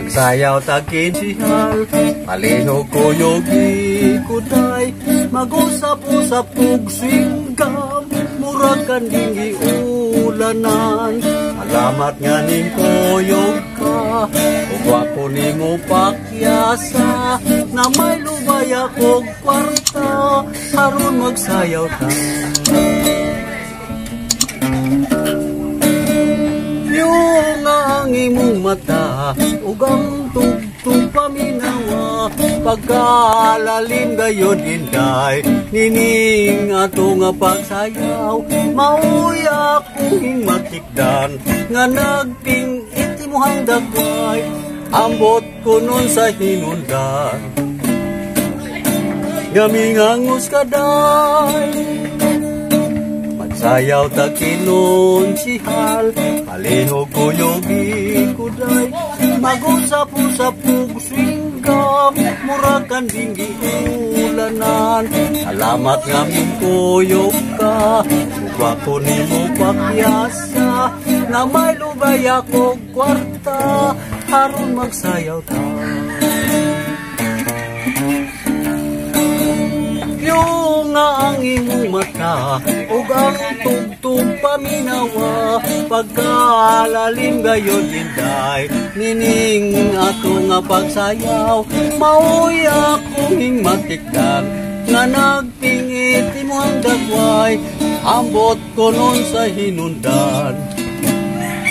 Magsayaw takin sihal, palihog ko yogi kuday, mag-usap-usap kog swingam, muragan dingi ulanan. Alamat nga ning koyog ka, ug ako nimo pakyasa, na may lubaya kog kwarta, haron magsayaw ta. Yung ang imong mata, ug ang tugtog paminawa, pagkalalim gayon inday, nining ato nga pagsayaw, mauy akong matikdan, nga nagpingit imuhang dagway, ambot ko nun sa hinundan, ngamingangus kaday. Sayaw takinon sihal, palihog ko yogi kuday, mag-usap-usap kog swingam, muragan dingi ulanan. Salamat nga ming kuyog ka, ug ako nimo pakyasa, na may lubaya kog kwarta, haron magsayaw ta. Yung nga ang imong mata, ug ang tugtog paminawa, pagkalalim gayon inday, nining ato nga pagsayaw, mauy akong matikdan, nga nagpingit imuhang dagway, ambot ko nun sa hinundan,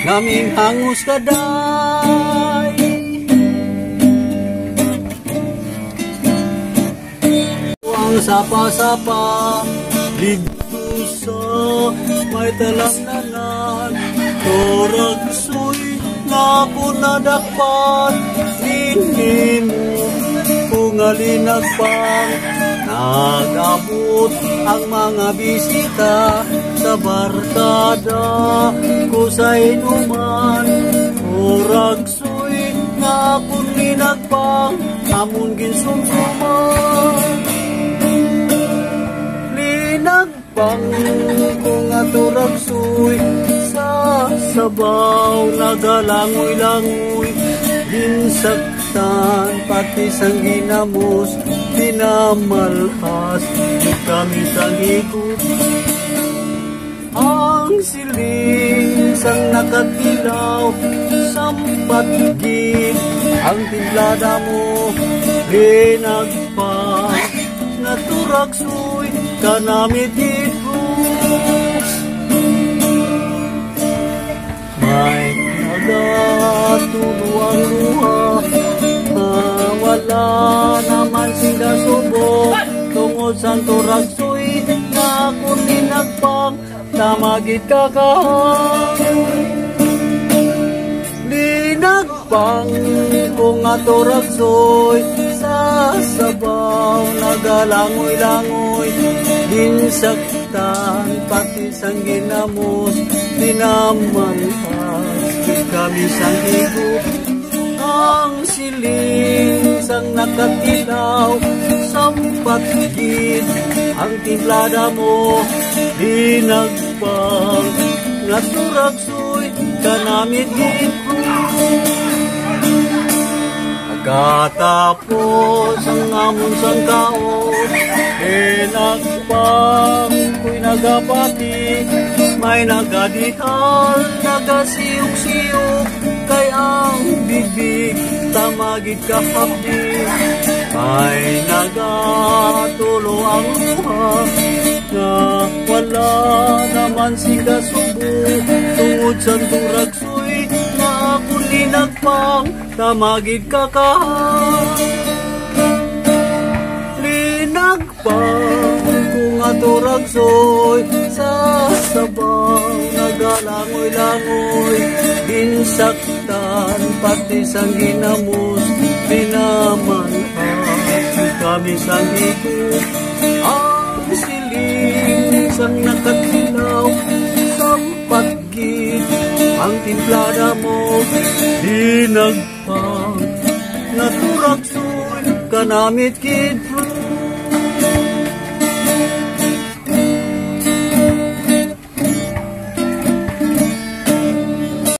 naming hangus kaday. Ang sapa-sapa, dito sa may talanganan, toragsoy na punadakpan, dinin mo kung alinagpang, nag-abot ang mga bisita sa barkada ko sa inuman, toragsoy na puninagpang, amon ginsumsuman. Nagpang kung ato ragsoy, sa sabaw nagalangoy-langoy, dinsaktan pati sang ginamos, pinamalhas kami sang higop. Ang siling sang nakatilaw, sampat gid ang timplada mo, linagpang naturagsoy kanamit dito. May nagatulo ang luha, wala naman sila subok, tungod sa turagsoy na akong ninagpang, tamagit kakahang. Linagpang kung ato ragsoy, sa sabaw nagalangoy-langoy, dinsaktan pati sang ginamos, pinamalhas kami sang higop. Ang siling sang nakatilaw, sampat gid ang timplada mo, linagpang naturagsoy kanamit gid. Katapos ang amon sang kaon, enagpang ko'y nagapati, may nagadihal, nagasiyok-siyok, kay ang bibig tamagid kahapdi, may nagatulo ang luha, na wala naman sila subo, tungod sa turagsoy na akong linagpang, tamagid kakahang. Linagpang kung ato ragsoy, sa sabaw nagalangoy-langoy, dinsaktan pati sang ginamos, pinamalhas kami sang higop. Ang siling sang nakatilaw, sampat gid ang timplada mo, linagpang naturagsoy kanamit gid.